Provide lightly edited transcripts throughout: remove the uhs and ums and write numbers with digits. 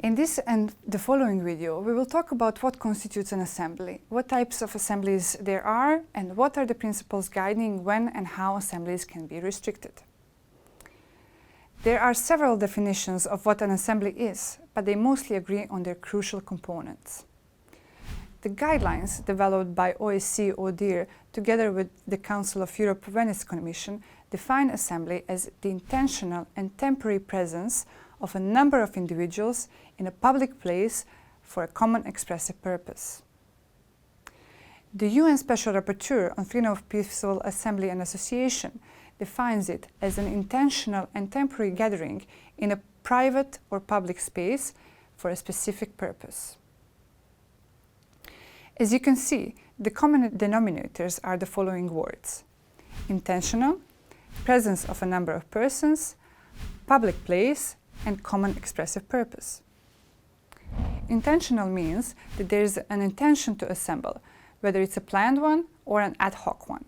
In this and the following video, we will talk about what constitutes an assembly, what types of assemblies there are, and what are the principles guiding when and how assemblies can be restricted. There are several definitions of what an assembly is, but they mostly agree on their crucial components. The guidelines developed by OSCE ODIHR together with the Council of Europe Venice Commission define assembly as the intentional and temporary presence of a number of individuals in a public place for a common expressive purpose. The UN Special Rapporteur on Freedom of Peaceful Assembly and Association defines it as an intentional and temporary gathering in a private or public space for a specific purpose. As you can see, the common denominators are the following words: intentional, presence of a number of persons, public place, and common expressive purpose. Intentional means that there is an intention to assemble, whether it's a planned one or an ad hoc one.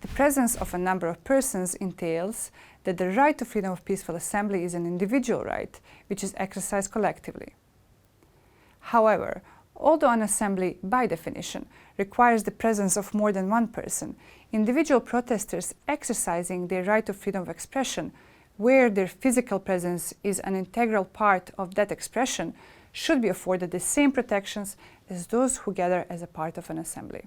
The presence of a number of persons entails that the right to freedom of peaceful assembly is an individual right, which is exercised collectively. However, although an assembly, by definition, requires the presence of more than one person, individual protesters exercising their right to freedom of expression, where their physical presence is an integral part of that expression, should be afforded the same protections as those who gather as a part of an assembly.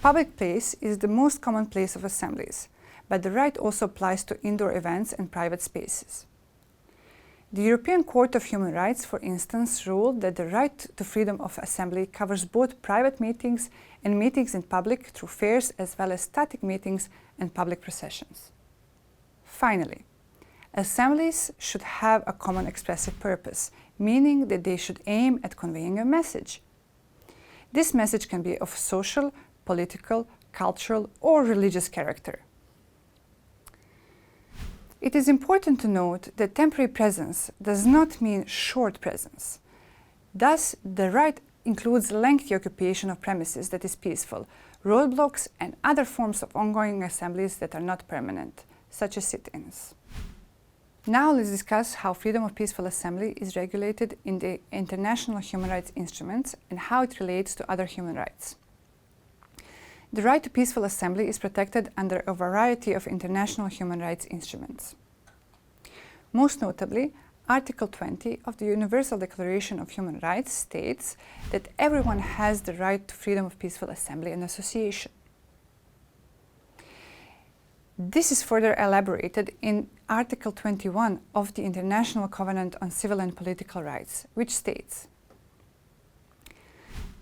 Public place is the most common place of assemblies, but the right also applies to indoor events and private spaces. The European Court of Human Rights, for instance, ruled that the right to freedom of assembly covers both private meetings and meetings in public through fairs, as well as static meetings and public processions. Finally, assemblies should have a common expressive purpose, meaning that they should aim at conveying a message. This message can be of social, political, cultural, or religious character. It is important to note that temporary presence does not mean short presence. Thus, the right includes lengthy occupation of premises that is peaceful, roadblocks, and other forms of ongoing assemblies that are not permanent, such as sit-ins. Now let's discuss how freedom of peaceful assembly is regulated in the international human rights instruments and how it relates to other human rights. The right to peaceful assembly is protected under a variety of international human rights instruments. Most notably, Article 20 of the Universal Declaration of Human Rights states that everyone has the right to freedom of peaceful assembly and association. This is further elaborated in Article 21 of the International Covenant on Civil and Political Rights, which states,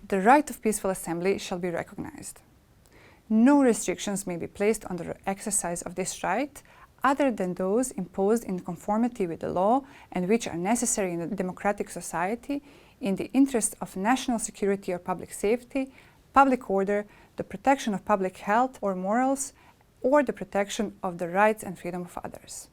"The right of peaceful assembly shall be recognized. No restrictions may be placed on the exercise of this right other than those imposed in conformity with the law and which are necessary in a democratic society in the interest of national security or public safety, public order, the protection of public health or morals, or the protection of the rights and freedom of others."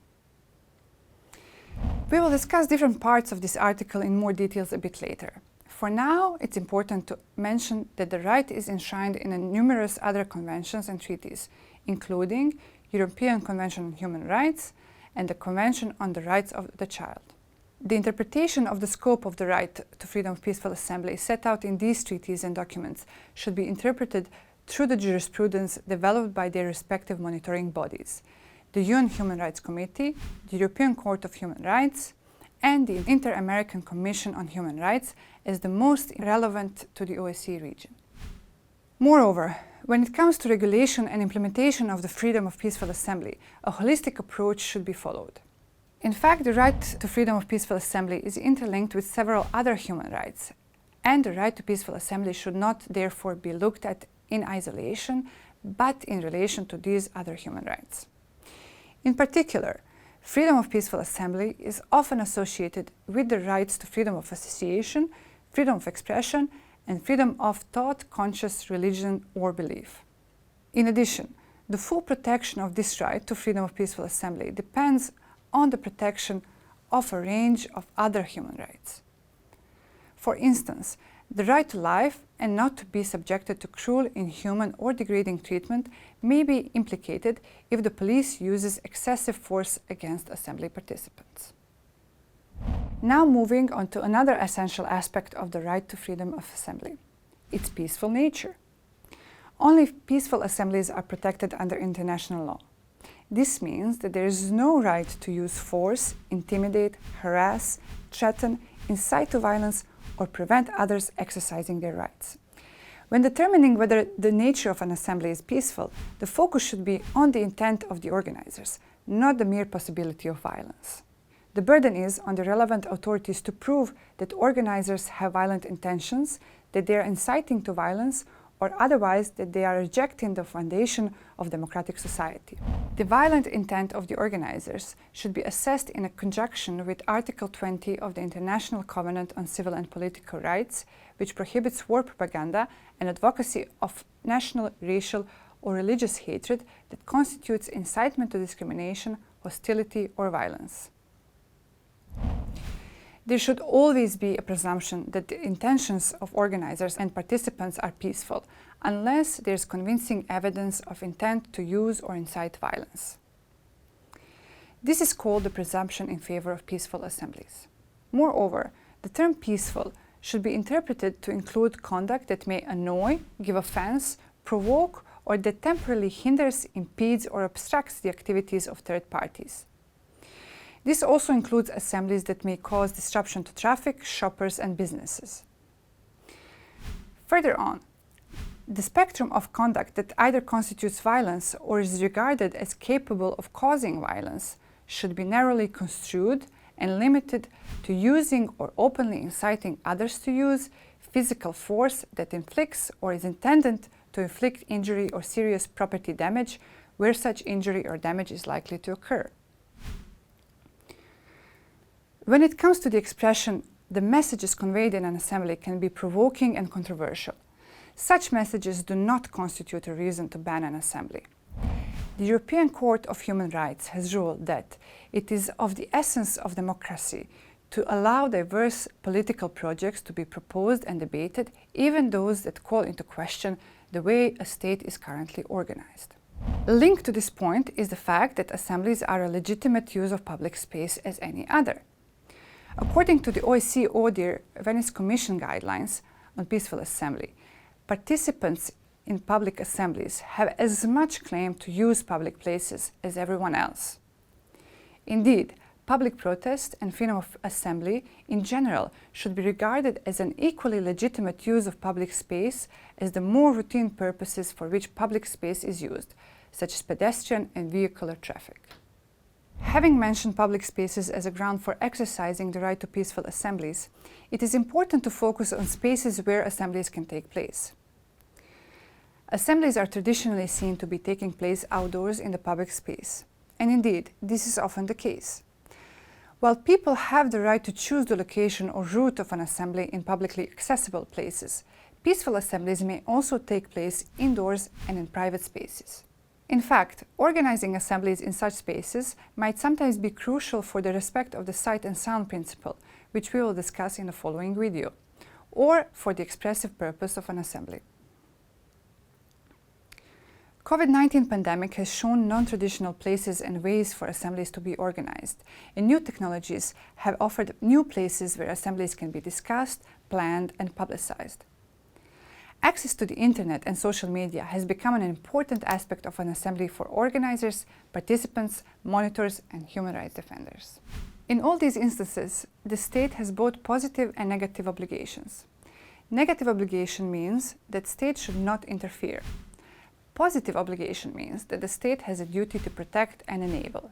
We will discuss different parts of this article in more details a bit later. For now, it's important to mention that the right is enshrined in numerous other conventions and treaties, including European Convention on Human Rights and the Convention on the Rights of the Child. The interpretation of the scope of the right to freedom of peaceful assembly set out in these treaties and documents should be interpreted through the jurisprudence developed by their respective monitoring bodies: the UN Human Rights Committee, the European Court of Human Rights, and the Inter-American Commission on Human Rights as the most relevant to the OSCE region. Moreover, when it comes to regulation and implementation of the freedom of peaceful assembly, a holistic approach should be followed. In fact, the right to freedom of peaceful assembly is interlinked with several other human rights, and the right to peaceful assembly should not therefore be looked at in isolation, but in relation to these other human rights. In particular, freedom of peaceful assembly is often associated with the rights to freedom of association, freedom of expression, and freedom of thought, conscience, religion, or belief. In addition, the full protection of this right to freedom of peaceful assembly depends on the protection of a range of other human rights. For instance, the right to life and not to be subjected to cruel, inhuman, or degrading treatment may be implicated if the police uses excessive force against assembly participants. Now moving on to another essential aspect of the right to freedom of assembly, its peaceful nature. Only peaceful assemblies are protected under international law. This means that there is no right to use force, intimidate, harass, threaten, incite to violence, or prevent others exercising their rights. When determining whether the nature of an assembly is peaceful, the focus should be on the intent of the organizers, not the mere possibility of violence. The burden is on the relevant authorities to prove that organizers have violent intentions, that they are inciting to violence, or otherwise that they are rejecting the foundation of democratic society. The violent intent of the organizers should be assessed in conjunction with Article 20 of the International Covenant on Civil and Political Rights, which prohibits war propaganda and advocacy of national, racial, or religious hatred that constitutes incitement to discrimination, hostility, or violence. There should always be a presumption that the intentions of organizers and participants are peaceful, unless there is convincing evidence of intent to use or incite violence. This is called the presumption in favor of peaceful assemblies. Moreover, the term peaceful should be interpreted to include conduct that may annoy, give offense, provoke, or that temporarily hinders, impedes, or obstructs the activities of third parties. This also includes assemblies that may cause disruption to traffic, shoppers, and businesses. Further on, the spectrum of conduct that either constitutes violence or is regarded as capable of causing violence should be narrowly construed and limited to using or openly inciting others to use physical force that inflicts or is intended to inflict injury or serious property damage where such injury or damage is likely to occur. When it comes to the expression, the messages conveyed in an assembly can be provoking and controversial. Such messages do not constitute a reason to ban an assembly. The European Court of Human Rights has ruled that it is of the essence of democracy to allow diverse political projects to be proposed and debated, even those that call into question the way a state is currently organized. A link to this point is the fact that assemblies are a legitimate use of public space as any other. According to the OSCE ODIHR Venice Commission guidelines on peaceful assembly, participants in public assemblies have as much claim to use public places as everyone else. Indeed, public protest and freedom of assembly in general should be regarded as an equally legitimate use of public space as the more routine purposes for which public space is used, such as pedestrian and vehicular traffic. Having mentioned public spaces as a ground for exercising the right to peaceful assemblies, it is important to focus on spaces where assemblies can take place. Assemblies are traditionally seen to be taking place outdoors in the public space, and indeed, this is often the case. While people have the right to choose the location or route of an assembly in publicly accessible places, peaceful assemblies may also take place indoors and in private spaces. In fact, organizing assemblies in such spaces might sometimes be crucial for the respect of the sight and sound principle, which we will discuss in the following video, or for the expressive purpose of an assembly. COVID-19 pandemic has shown non-traditional places and ways for assemblies to be organized, and new technologies have offered new places where assemblies can be discussed, planned, and publicized. Access to the internet and social media has become an important aspect of an assembly for organizers, participants, monitors, and human rights defenders. In all these instances, the state has both positive and negative obligations. Negative obligation means that state should not interfere. Positive obligation means that the state has a duty to protect and enable.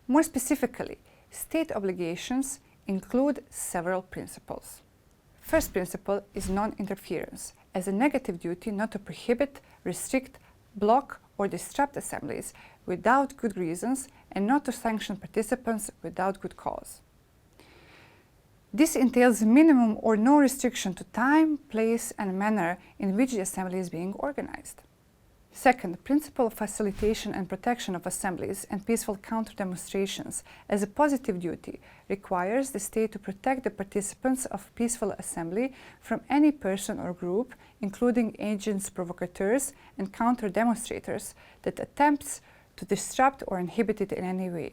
More specifically, state obligations include several principles. First principle is non-interference, as a negative duty not to prohibit, restrict, block, or disrupt assemblies without good reasons and not to sanction participants without good cause. This entails minimum or no restriction to time, place, and manner in which the assembly is being organized. Second, principle of facilitation and protection of assemblies and peaceful counter-demonstrations as a positive duty requires the state to protect the participants of peaceful assembly from any person or group, including agents, provocateurs, and counter-demonstrators that attempts to disrupt or inhibit it in any way.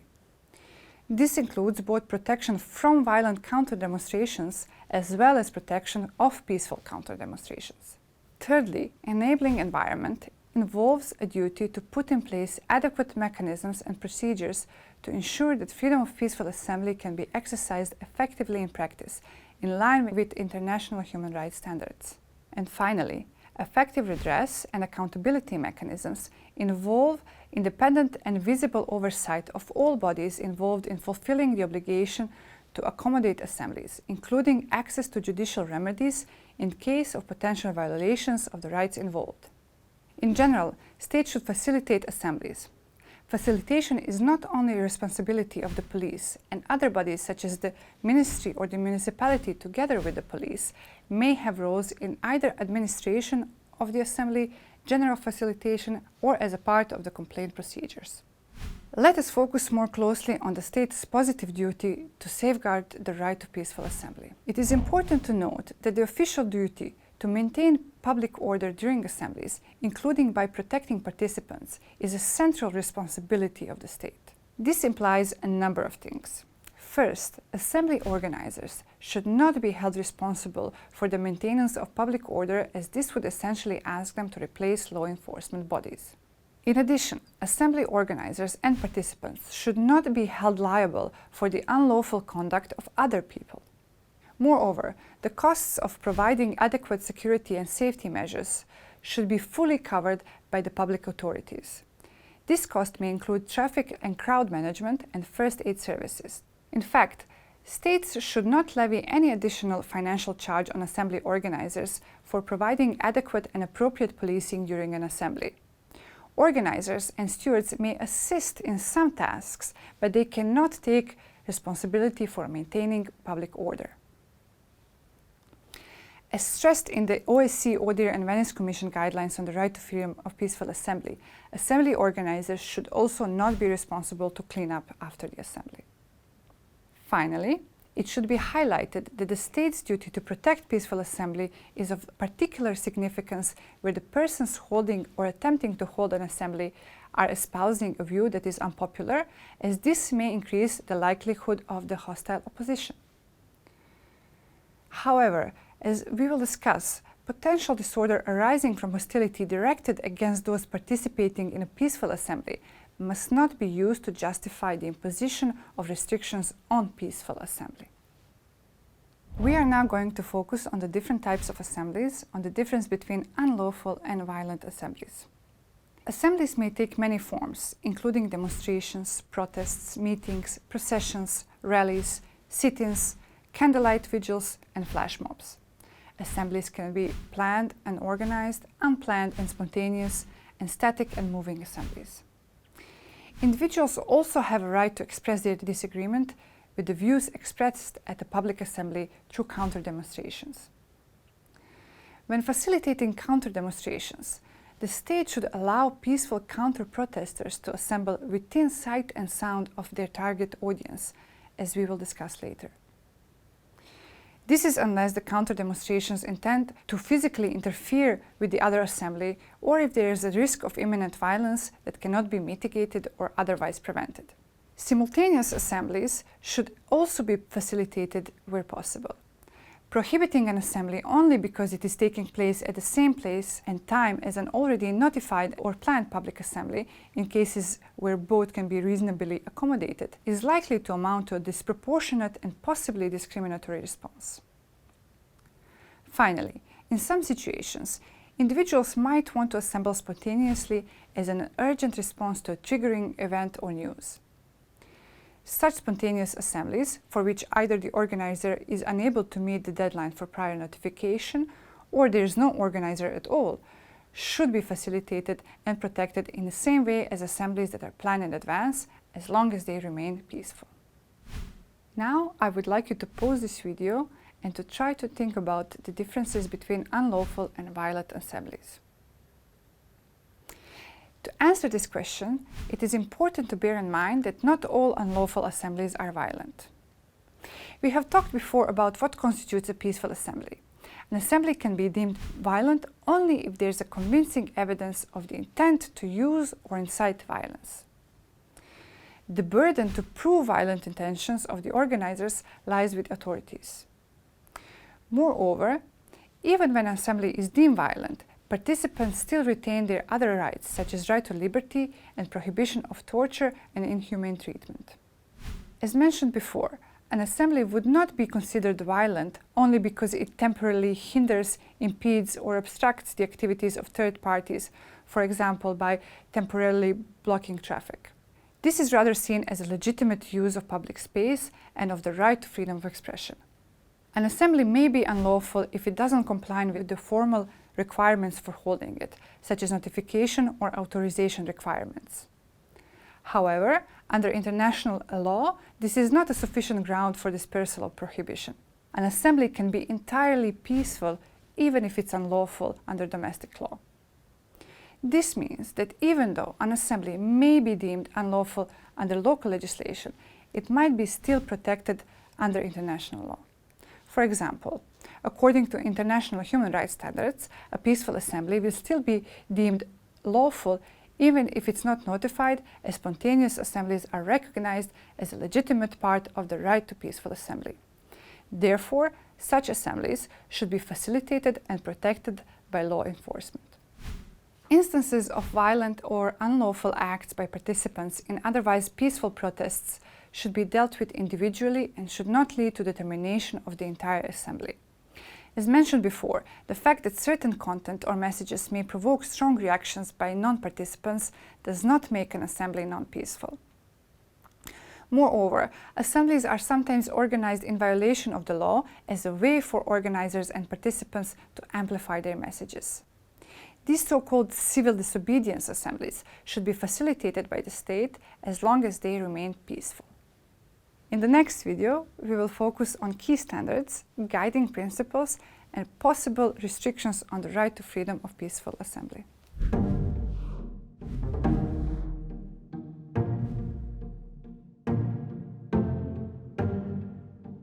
This includes both protection from violent counter-demonstrations as well as protection of peaceful counter-demonstrations. Thirdly, enabling environment involves a duty to put in place adequate mechanisms and procedures to ensure that freedom of peaceful assembly can be exercised effectively in practice, in line with international human rights standards. And finally, effective redress and accountability mechanisms involve independent and visible oversight of all bodies involved in fulfilling the obligation to accommodate assemblies, including access to judicial remedies in case of potential violations of the rights involved. In general, states should facilitate assemblies. Facilitation is not only a responsibility of the police, and other bodies such as the ministry or the municipality together with the police may have roles in either administration of the assembly, general facilitation, or as a part of the complaint procedures. Let us focus more closely on the state's positive duty to safeguard the right to peaceful assembly. It is important to note that the official duty to maintain public order during assemblies, including by protecting participants, is a central responsibility of the state. This implies a number of things. First, assembly organizers should not be held responsible for the maintenance of public order, as this would essentially ask them to replace law enforcement bodies. In addition, assembly organizers and participants should not be held liable for the unlawful conduct of other people. Moreover, the costs of providing adequate security and safety measures should be fully covered by the public authorities. This cost may include traffic and crowd management and first aid services. In fact, states should not levy any additional financial charge on assembly organizers for providing adequate and appropriate policing during an assembly. Organizers and stewards may assist in some tasks, but they cannot take responsibility for maintaining public order. As stressed in the OSCE, ODIHR and Venice Commission guidelines on the right to freedom of peaceful assembly, assembly organizers should also not be responsible to clean up after the assembly. Finally, it should be highlighted that the state's duty to protect peaceful assembly is of particular significance where the persons holding or attempting to hold an assembly are espousing a view that is unpopular, as this may increase the likelihood of the hostile opposition. However, as we will discuss, potential disorder arising from hostility directed against those participating in a peaceful assembly must not be used to justify the imposition of restrictions on peaceful assembly. We are now going to focus on the different types of assemblies, on the difference between unlawful and violent assemblies. Assemblies may take many forms, including demonstrations, protests, meetings, processions, rallies, sit-ins, candlelight vigils, and flash mobs. Assemblies can be planned and organized, unplanned and spontaneous, and static and moving assemblies. Individuals also have a right to express their disagreement with the views expressed at a public assembly through counter-demonstrations. When facilitating counter-demonstrations, the state should allow peaceful counter-protesters to assemble within sight and sound of their target audience, as we will discuss later. This is unless the counter-demonstrations intend to physically interfere with the other assembly, or if there is a risk of imminent violence that cannot be mitigated or otherwise prevented. Simultaneous assemblies should also be facilitated where possible. Prohibiting an assembly only because it is taking place at the same place and time as an already notified or planned public assembly, in cases where both can be reasonably accommodated, is likely to amount to a disproportionate and possibly discriminatory response. Finally, in some situations, individuals might want to assemble spontaneously as an urgent response to a triggering event or news. Such spontaneous assemblies, for which either the organizer is unable to meet the deadline for prior notification or there is no organizer at all, should be facilitated and protected in the same way as assemblies that are planned in advance, as long as they remain peaceful. Now, I would like you to pause this video and to try to think about the differences between unlawful and violent assemblies. To answer this question, it is important to bear in mind that not all unlawful assemblies are violent. We have talked before about what constitutes a peaceful assembly. An assembly can be deemed violent only if there is a convincing evidence of the intent to use or incite violence. the burden to prove violent intentions of the organizers lies with authorities. Moreover, even when an assembly is deemed violent, participants still retain their other rights, such as right to liberty and prohibition of torture and inhumane treatment. As mentioned before, an assembly would not be considered violent only because it temporarily hinders, impedes, or obstructs the activities of third parties, for example, by temporarily blocking traffic. This is rather seen as a legitimate use of public space and of the right to freedom of expression. An assembly may be unlawful if it doesn't comply with the formal requirements for holding it, such as notification or authorization requirements. However, under international law, this is not a sufficient ground for dispersal or prohibition. An assembly can be entirely peaceful even if it's unlawful under domestic law. This means that even though an assembly may be deemed unlawful under local legislation, it might be still protected under international law. For example, according to international human rights standards, a peaceful assembly will still be deemed lawful even if it's not notified, as spontaneous assemblies are recognized as a legitimate part of the right to peaceful assembly. Therefore, such assemblies should be facilitated and protected by law enforcement. Instances of violent or unlawful acts by participants in otherwise peaceful protests should be dealt with individually and should not lead to the termination of the entire assembly. As mentioned before, the fact that certain content or messages may provoke strong reactions by non-participants does not make an assembly non-peaceful. Moreover, assemblies are sometimes organized in violation of the law as a way for organizers and participants to amplify their messages. These so-called civil disobedience assemblies should be facilitated by the state as long as they remain peaceful. In the next video, we will focus on key standards, guiding principles, and possible restrictions on the right to freedom of peaceful assembly.